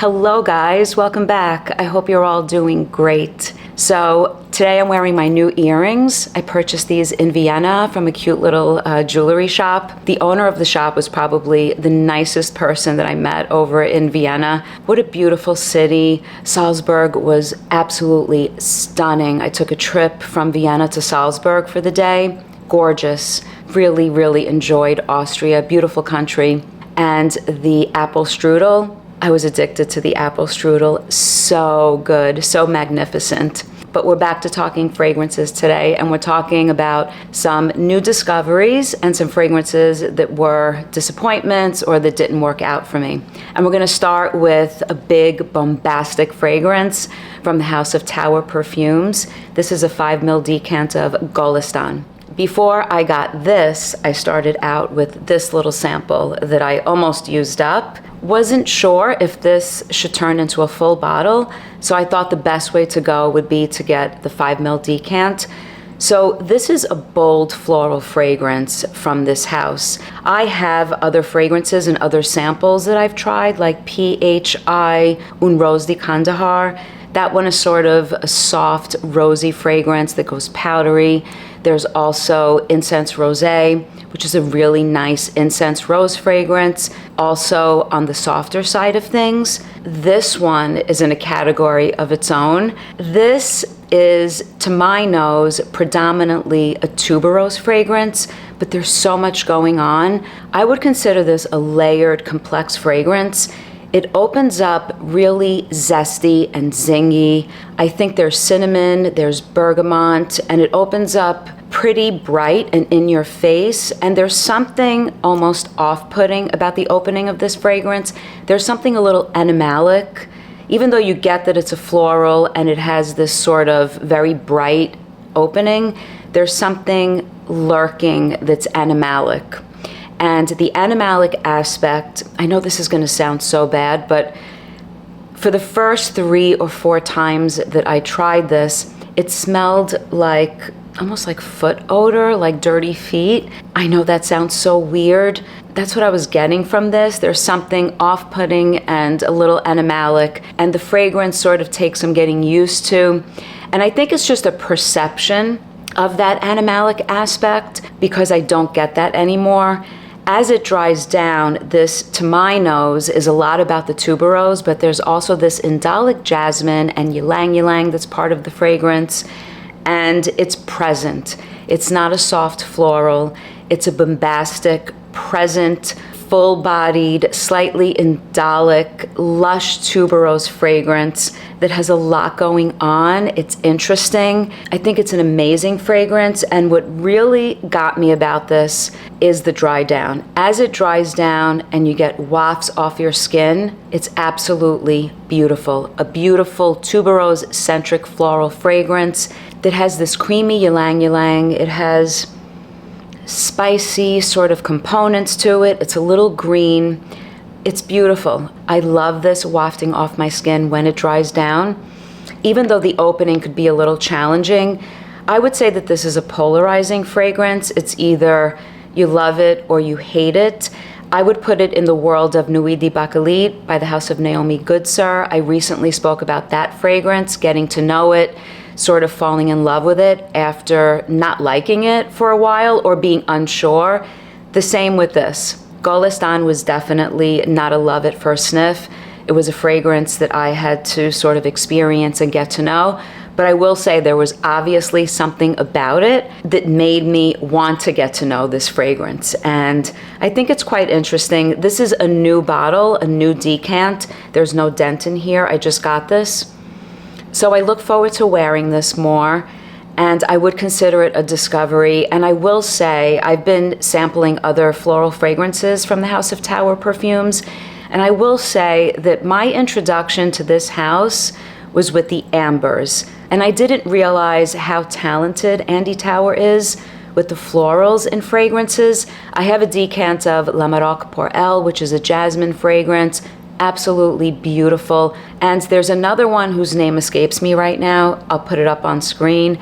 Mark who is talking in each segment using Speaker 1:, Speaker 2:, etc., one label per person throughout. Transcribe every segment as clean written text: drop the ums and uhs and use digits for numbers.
Speaker 1: Hello guys, welcome back. I hope you're all doing great. So today I'm wearing my new earrings. I purchased these in Vienna from a cute little jewelry shop. The owner of the shop was probably the nicest person that I met over in Vienna. What a beautiful city. Salzburg was absolutely stunning. I took a trip from Vienna to Salzburg for the day. Gorgeous. Really, really enjoyed Austria. Beautiful country. And the apple strudel. I was addicted to the apple strudel. So good, so magnificent. But we're back to talking fragrances today, and we're talking about some new discoveries and some fragrances that were disappointments or that didn't work out for me. And we're gonna start with a big bombastic fragrance from the house of Tower Perfumes. This is a 5 ml decant of Golestan. Before I got this, I started out with this little sample that I almost used up. Wasn't sure if this should turn into a full bottle, so I thought the best way to go would be to get the 5 ml decant. So this is a bold floral fragrance from this house. I have other fragrances and other samples that I've tried, like PHI Un Rose de Kandahar. That one is sort of a soft, rosy fragrance that goes powdery. There's also Incense Rosé, which is a really nice incense rose fragrance, also on the softer side of things. This one is in a category of its own. This is, to my nose, predominantly a tuberose fragrance, but there's so much going on. I would consider this a layered, complex fragrance. It opens up really zesty and zingy. I think there's cinnamon, there's bergamot, and it opens up pretty bright and in your face. And there's something almost off-putting about the opening of this fragrance. There's something a little animalic, even though you get that it's a floral and it has this sort of very bright opening, there's something lurking that's animalic. And the animalic aspect, I know this is going to sound so bad, but for the first 3 or 4 times that I tried this, it smelled like, almost like foot odor, like dirty feet. I know that sounds so weird. That's what I was getting from this. There's something off-putting and a little animalic, and the fragrance sort of takes some getting used to. And I think it's just a perception of that animalic aspect because I don't get that anymore. As it dries down, this, to my nose, is a lot about the tuberose, but there's also this indolic jasmine and ylang ylang that's part of the fragrance, and it's present. It's not a soft floral. It's a bombastic, present, full-bodied, slightly indolic, lush tuberose fragrance that has a lot going on. It's interesting. I think it's an amazing fragrance, and what really got me about this is the dry down. As it dries down and you get wafts off your skin, it's absolutely beautiful. A beautiful tuberose-centric floral fragrance that has this creamy ylang ylang. It has spicy sort of components to it. It's a little green. It's beautiful. I love this wafting off my skin when it dries down. Even though the opening could be a little challenging, I would say that this is a polarizing fragrance. It's either you love it or you hate it. I would put it in the world of Nuit de Bakelit by the House of Naomi Goodsir. I recently spoke about that fragrance, getting to know it, sort of falling in love with it after not liking it for a while or being unsure. The same with this. Golestan was definitely not a love at first sniff. It was a fragrance that I had to sort of experience and get to know. But I will say there was obviously something about it that made me want to get to know this fragrance. And I think it's quite interesting. This is a new bottle, a new decant. There's no dent in here. I just got this. So I look forward to wearing this more, and I would consider it a discovery. And I will say I've been sampling other floral fragrances from the House of Tower Perfumes, and I will say that my introduction to this house was with the ambers. And I didn't realize how talented Andy Tower is with the florals and fragrances. I have a decant of La Maroc Pour Elle, which is a jasmine fragrance. Absolutely beautiful. And there's another one whose name escapes me right now. I'll put it up on screen.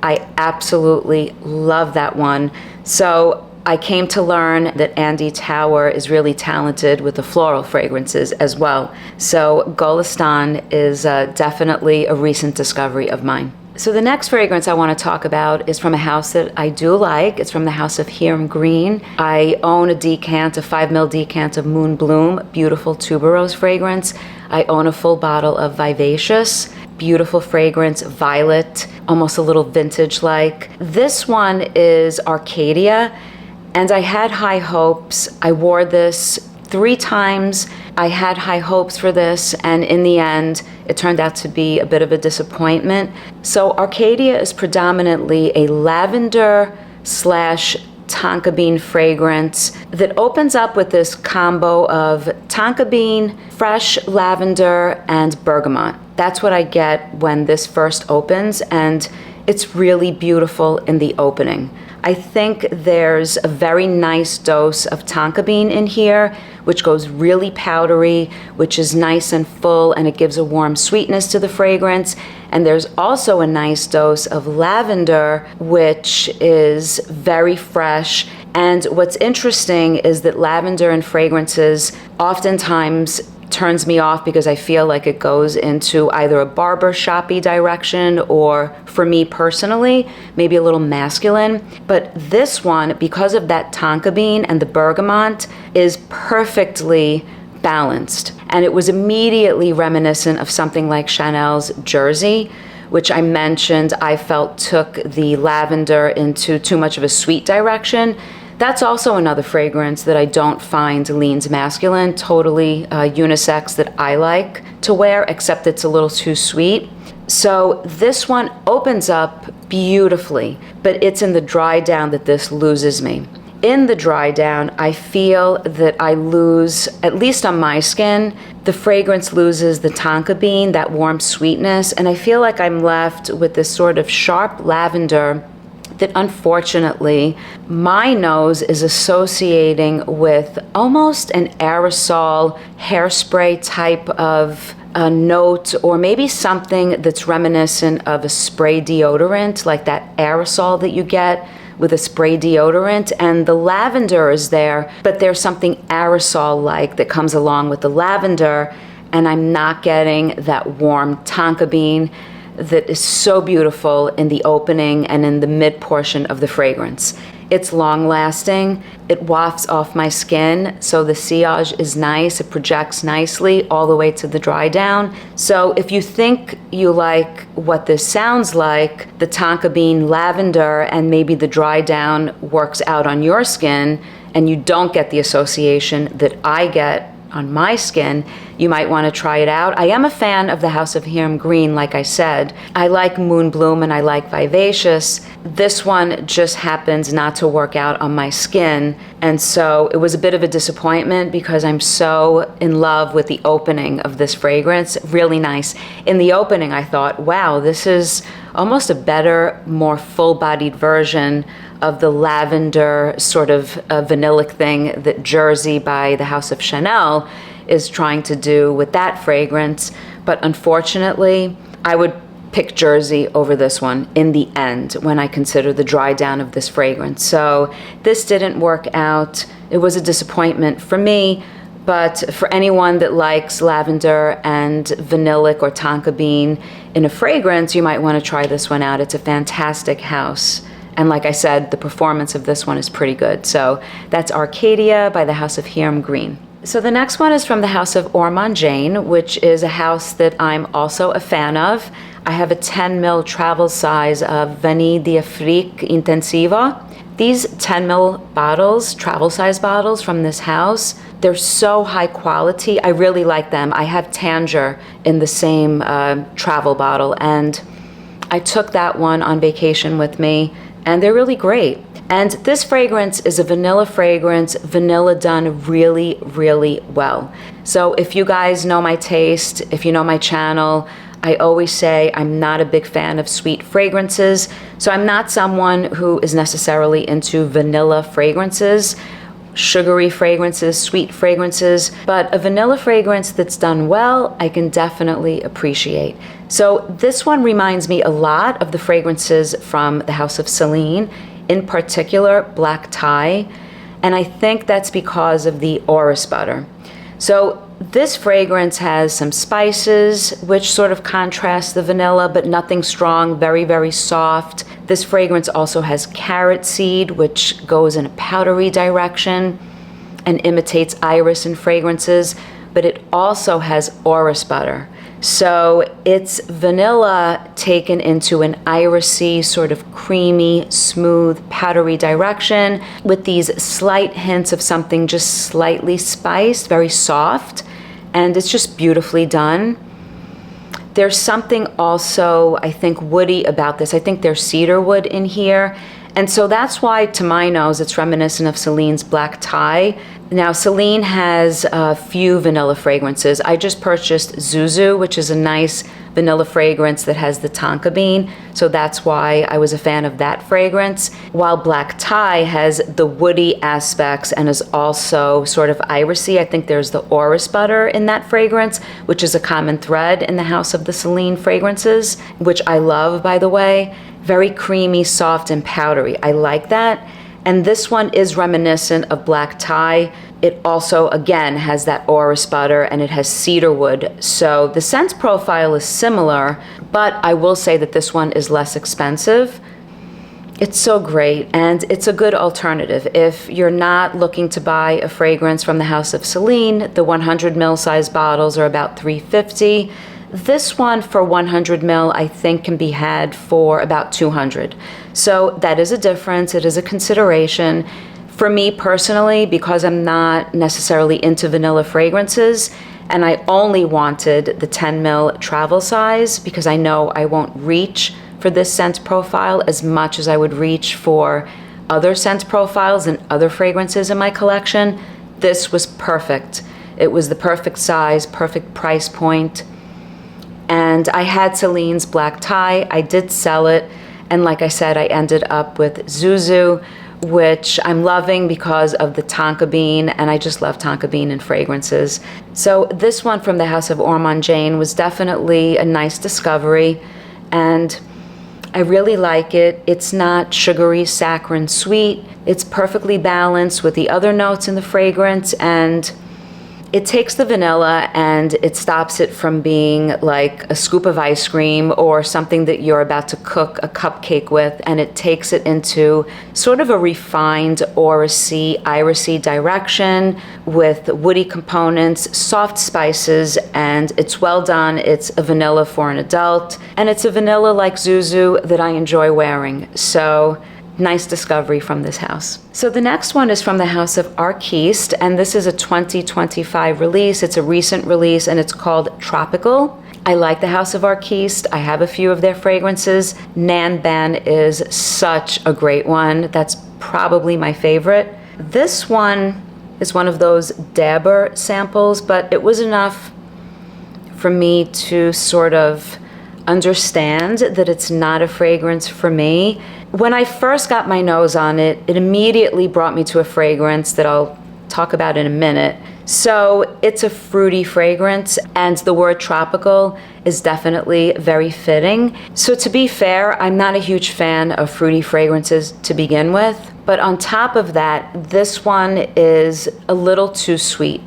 Speaker 1: I absolutely love that one. So I came to learn that Andy Tower is really talented with the floral fragrances as well. So Golestan is definitely a recent discovery of mine. So the next fragrance I want to talk about is from a house that I do like. It's from the house of Hiram Green. I own a 5 ml decant of Moon Bloom, beautiful tuberose fragrance. I own a full bottle of Vivacious, beautiful fragrance, violet, almost a little vintage-like. This one is Arcadia, and I had high hopes. I wore this 3 times. I had high hopes for this, and in the end, it turned out to be a bit of a disappointment. So Arcadia is predominantly a lavender / tonka bean fragrance that opens up with this combo of tonka bean, fresh lavender, and bergamot. That's what I get when this first opens, and it's really beautiful in the opening. I think there's a very nice dose of tonka bean in here, which goes really powdery, which is nice and full, and it gives a warm sweetness to the fragrance. And there's also a nice dose of lavender, which is very fresh. And what's interesting is that lavender in fragrances oftentimes turns me off because I feel like it goes into either a barber shoppy direction or, for me personally, maybe a little masculine. But this one, because of that tonka bean and the bergamot, is perfectly balanced. And it was immediately reminiscent of something like Chanel's Jersey, which I mentioned I felt took the lavender into too much of a sweet direction. That's also another fragrance that I don't find leans masculine, totally unisex, that I like to wear, except it's a little too sweet. So this one opens up beautifully, but it's in the dry down that this loses me. In the dry down, I feel that I lose, at least on my skin, the fragrance loses the tonka bean, that warm sweetness, and I feel like I'm left with this sort of sharp lavender that unfortunately my nose is associating with almost an aerosol hairspray type of a note, or maybe something that's reminiscent of a spray deodorant, like that aerosol that you get with a spray deodorant. And the lavender is there, but there's something aerosol-like that comes along with the lavender, and I'm not getting that warm tonka bean that is so beautiful in the opening and in the mid portion of the fragrance. It's long lasting, it wafts off my skin, so the sillage is nice, it projects nicely all the way to the dry down. So if you think you like what this sounds like, the tonka bean lavender, and maybe the dry down works out on your skin, and you don't get the association that I get on my skin, you might want to try it out. I am a fan of the House of Hiram Green, like I said. I like Moon Bloom and I like Vivacious. This one just happens not to work out on my skin, and so it was a bit of a disappointment because I'm so in love with the opening of this fragrance. Really nice. In the opening, I thought, wow, this is almost a better, more full-bodied version of the lavender sort of vanillic thing that Jersey by the House of Chanel is trying to do with that fragrance. But unfortunately, I would pick Jersey over this one in the end when I consider the dry down of this fragrance. So this didn't work out. It was a disappointment for me, but for anyone that likes lavender and vanillic or tonka bean in a fragrance, you might want to try this one out. It's a fantastic house. And like I said, the performance of this one is pretty good. So that's Arcadia by the House of Hiram Green. So the next one is from the House of Orman Jane, which is a house that I'm also a fan of. I have a 10 ml travel size of Vanille d'Afriques Intensivo. These 10 ml bottles, travel size bottles from this house, they're so high quality. I really like them. I have Tanger in the same travel bottle, and I took that one on vacation with me, and they're really great. And this fragrance is a vanilla fragrance, vanilla done really, really well. So if you guys know my taste, if you know my channel, I always say I'm not a big fan of sweet fragrances. So I'm not someone who is necessarily into vanilla fragrances, sugary fragrances, sweet fragrances, but a vanilla fragrance that's done well, I can definitely appreciate. So this one reminds me a lot of the fragrances from the House of Celine. in particular black tie, and I think that's because of the orris butter. So this fragrance has some spices, which sort of contrast the vanilla, but nothing strong, very, very soft. This fragrance also has carrot seed, which goes in a powdery direction and imitates iris in fragrances, but it also has orris butter. So it's vanilla taken into an irisy, sort of creamy, smooth, powdery direction with these slight hints of something just slightly spiced, very soft, and it's just beautifully done. There's something also, I think, woody about this. I think there's cedar wood in here. And so that's why, to my nose, it's reminiscent of Celine's black tie. Now, Celine has a few vanilla fragrances. I just purchased Zuzu, which is a nice vanilla fragrance that has the tonka bean. So that's why I was a fan of that fragrance. While black tie has the woody aspects and is also sort of irisy. I think there's the orris butter in that fragrance, which is a common thread in the house of the Celine fragrances, which I love, by the way. Very creamy, soft, and powdery. I like that. And this one is reminiscent of black tie. It also, again, has that orris butter and it has cedar wood. So the scent profile is similar, but I will say that this one is less expensive. It's so great, and it's a good alternative. If you're not looking to buy a fragrance from the House of Celine, the 100 ml size bottles are about $350. This one for 100 ml, I think, can be had for about $200. So that is a difference. It is a consideration. For me personally, because I'm not necessarily into vanilla fragrances, and I only wanted the 10 ml travel size because I know I won't reach for this scent profile as much as I would reach for other scent profiles and other fragrances in my collection, this was perfect. It was the perfect size, perfect price point. And I had Celine's black tie. I did sell it. And like I said, I ended up with Zuzu, which I'm loving because of the tonka bean. And I just love tonka bean in fragrances. So this one from the House of Orman Jane was definitely a nice discovery. And I really like it. It's not sugary, saccharine, sweet. It's perfectly balanced with the other notes in the fragrance. And it takes the vanilla and it stops it from being like a scoop of ice cream or something that you're about to cook a cupcake with, and it takes it into sort of a refined orrisy, irisy direction with woody components, soft spices, and it's well done. It's a vanilla for an adult, and it's a vanilla like Zuzu that I enjoy wearing. So nice discovery from this house. So the next one is from the House of Arquiste, and this is a 2025 release. It's a recent release, and it's called Tropical. I like the House of Arquiste. I have a few of their fragrances. Nan Ban is such a great one. That's probably my favorite. This one is one of those dabber samples, but it was enough for me to sort of understand that it's not a fragrance for me. When I first got my nose on it, it immediately brought me to a fragrance that I'll talk about in a minute. So it's a fruity fragrance, and the word tropical is definitely very fitting. So to be fair, I'm not a huge fan of fruity fragrances to begin with, but on top of that, this one is a little too sweet.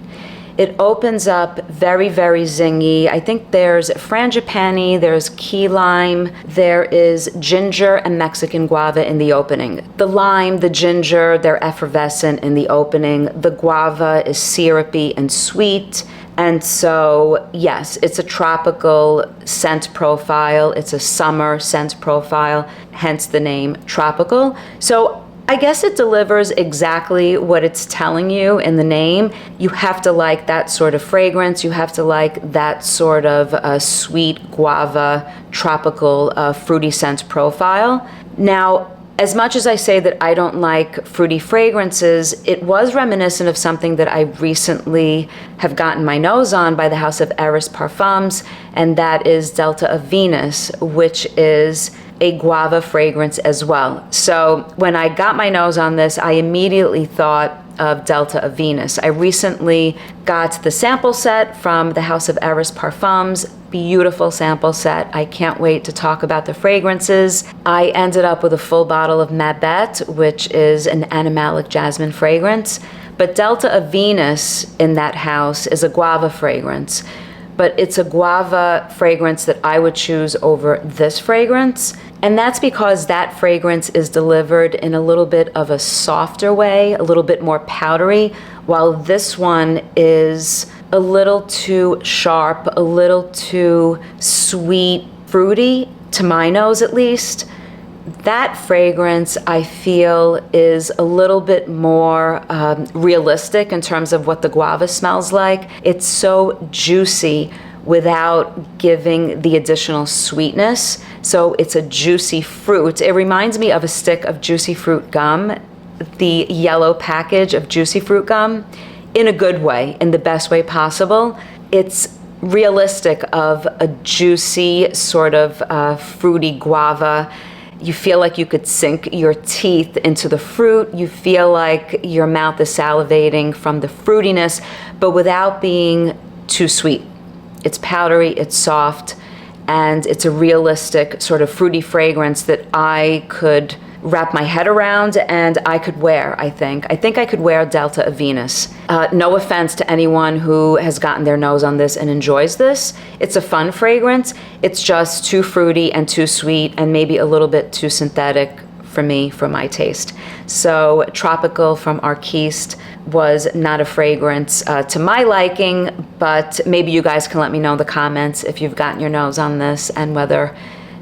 Speaker 1: It opens up very, very zingy. I think there's frangipani, there's key lime, there is ginger and Mexican guava in the opening. The lime, the ginger, they're effervescent in the opening. The guava is syrupy and sweet. And so, yes, it's a tropical scent profile. It's a summer scent profile, hence the name Tropical. So I guess it delivers exactly what it's telling you in the name. You have to like that sort of fragrance. You have to like that sort of sweet guava, tropical, fruity scent profile. Now, as much as I say that I don't like fruity fragrances, it was reminiscent of something that I recently have gotten my nose on by the House of Arquiste Perfumes, and that is Delta of Venus, which is a guava fragrance as well. So when I got my nose on this, I immediately thought of Delta of Venus. I recently got the sample set from the House of Arquiste Perfumes. Beautiful sample set. I can't wait to talk about the fragrances. I ended up with a full bottle of Mabette, which is an animalic jasmine fragrance. But Delta of Venus in that house is a guava fragrance. But it's a guava fragrance that I would choose over this fragrance. And that's because that fragrance is delivered in a little bit of a softer way, a little bit more powdery, while this one is a little too sharp, a little too sweet, fruity, to my nose at least. That fragrance, I feel, is a little bit more realistic in terms of what the guava smells like. It's so juicy without giving the additional sweetness. So it's a juicy fruit. It reminds me of a stick of juicy fruit gum, the yellow package of juicy fruit gum, in a good way, in the best way possible. It's realistic of a juicy sort of fruity guava. You feel like you could sink your teeth into the fruit. You feel like your mouth is salivating from the fruitiness, but without being too sweet. It's powdery, it's soft, and it's a realistic sort of fruity fragrance that I could wrap my head around and I could wear, I think. I think I could wear Delta of Venus. No offense to anyone who has gotten their nose on this and enjoys this. It's a fun fragrance. It's just too fruity and too sweet and maybe a little bit too synthetic for me, for my taste. So Tropical from Arquiste was not a fragrance to my liking, but maybe you guys can let me know in the comments if you've gotten your nose on this and whether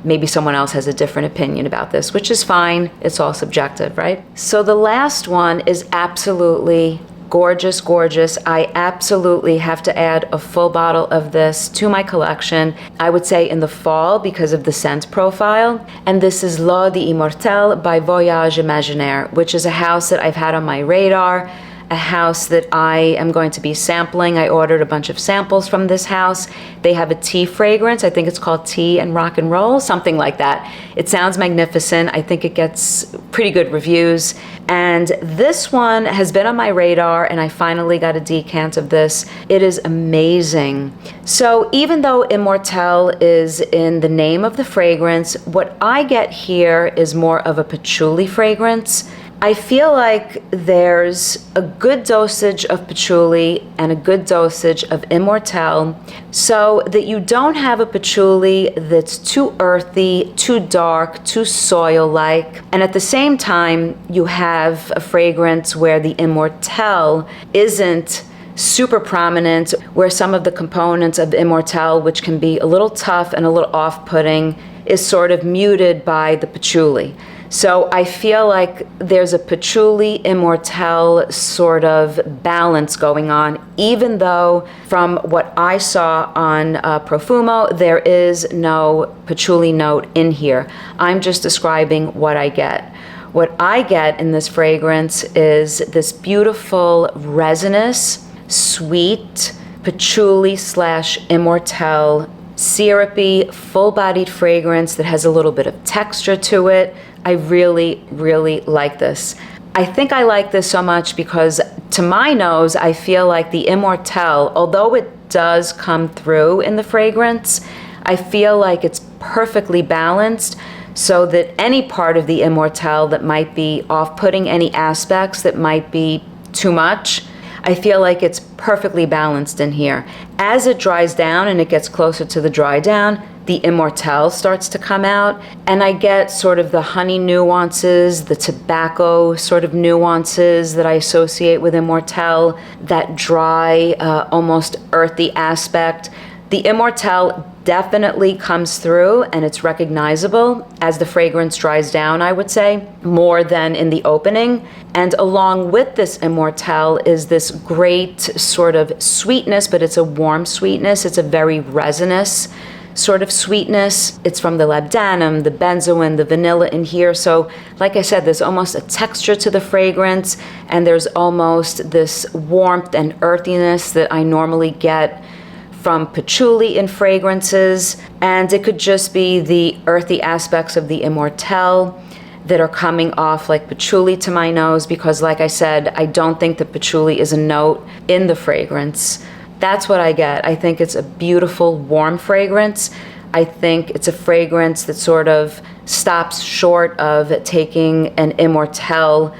Speaker 1: maybe someone else has a different opinion about this, which is fine. It's all subjective, right? So the last one is absolutely gorgeous, gorgeous. I absolutely have to add a full bottle of this to my collection. I would say in the fall because of the scent profile. And this is L'Eau d'Immortels by Voyage Imaginaire, which is a house that I've had on my radar, a house that I am going to be sampling. I ordered a bunch of samples from this house. They have a tea fragrance. I think it's called Tea and Rock and Roll, something like that. It sounds magnificent. I think it gets pretty good reviews. And this one has been on my radar, and I finally got a decant of this. It is amazing. So even though Immortels is in the name of the fragrance, what I get here is more of a patchouli fragrance. I feel like there's a good dosage of patchouli and a good dosage of Immortels, so that you don't have a patchouli that's too earthy, too dark, too soil-like, and at the same time you have a fragrance where the Immortels isn't super prominent, where some of the components of Immortels, which can be a little tough and a little off-putting, is sort of muted by the patchouli. So I feel like there's a patchouli Immortels sort of balance going on, even though from what I saw on Profumo, there is no patchouli note in here. I'm just describing what I get. What I get in this fragrance is this beautiful resinous, sweet patchouli / Immortels, syrupy, full-bodied fragrance that has a little bit of texture to it. I really, really like this. I think I like this so much because to my nose, I feel like the Immortels, although it does come through in the fragrance, I feel like it's perfectly balanced so that any part of the Immortels that might be off-putting, any aspects that might be too much, I feel like it's perfectly balanced in here. As it dries down and it gets closer to the dry down, the Immortels starts to come out, and I get sort of the honey nuances, the tobacco sort of nuances that I associate with Immortels, that dry, almost earthy aspect. The Immortels definitely comes through, and it's recognizable as the fragrance dries down, I would say, more than in the opening. And along with this Immortels is this great sort of sweetness, but it's a warm sweetness. It's a very resinous sort of sweetness. It's from the labdanum, the benzoin, the vanilla in here. So like I said, there's almost a texture to the fragrance, and there's almost this warmth and earthiness that I normally get from patchouli in fragrances. And it could just be the earthy aspects of the Immortels that are coming off like patchouli to my nose, because like I said, I don't think that patchouli is a note in the fragrance. That's what I get. I think it's a beautiful, warm fragrance. I think it's a fragrance that sort of stops short of taking an Immortels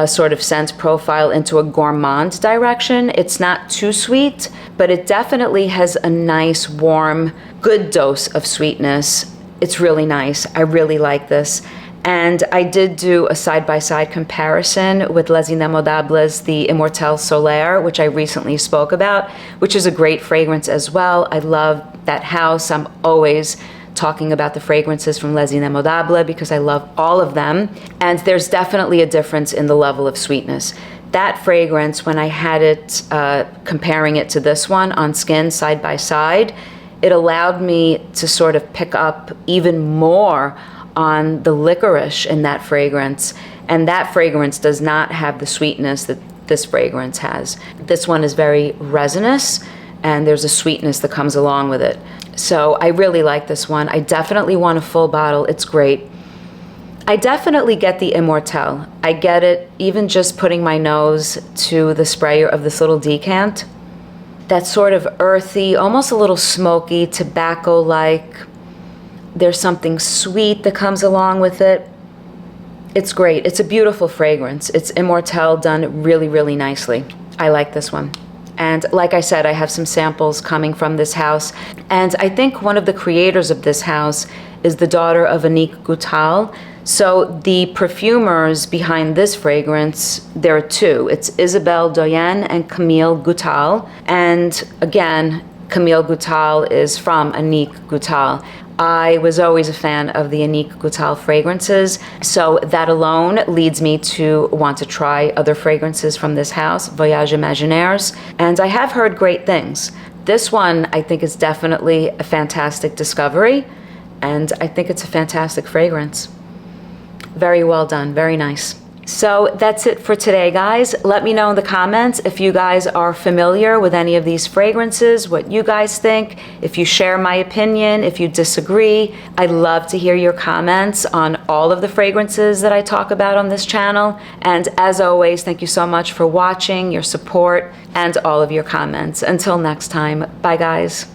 Speaker 1: sort of scent profile into a gourmand direction. It's not too sweet, but it definitely has a nice, warm, good dose of sweetness. It's really nice. I really like this. And I did do a side-by-side comparison with Les Innombrables, the Immortels Solaire, which I recently spoke about, which is a great fragrance as well. I love that house. I'm always talking about the fragrances from Les Innombrables because I love all of them. And there's definitely a difference in the level of sweetness. That fragrance, when I had it, comparing it to this one on skin side by side, it allowed me to sort of pick up even more on the licorice in that fragrance. And that fragrance does not have the sweetness that this fragrance has. This one is very resinous, and there's a sweetness that comes along with it. So I really like this one. I definitely want a full bottle. It's great. I definitely get the Immortels. I get it even just putting my nose to the sprayer of this little decant. That sort of earthy, almost a little smoky, tobacco-like. There's something sweet that comes along with it. It's great. It's a beautiful fragrance. It's Immortels done really, really nicely. I like this one. And like I said, I have some samples coming from this house. And I think one of the creators of this house is the daughter of Annick Goutal. So the perfumers behind this fragrance, there are two. It's Isabelle Doyen and Camille Goutal. And again, Camille Goutal is from Annick Goutal. I was always a fan of the Annick Goutal fragrances, so that alone leads me to want to try other fragrances from this house, Voyage Imaginaires, and I have heard great things. This one I think is definitely a fantastic discovery, and I think it's a fantastic fragrance. Very well done, very nice. So that's it for today, guys. Let me know in the comments if you guys are familiar with any of these fragrances, what you guys think, if you share my opinion, if you disagree. I'd love to hear your comments on all of the fragrances that I talk about on this channel. And as always, thank you so much for watching, your support, and all of your comments. Until next time, bye guys.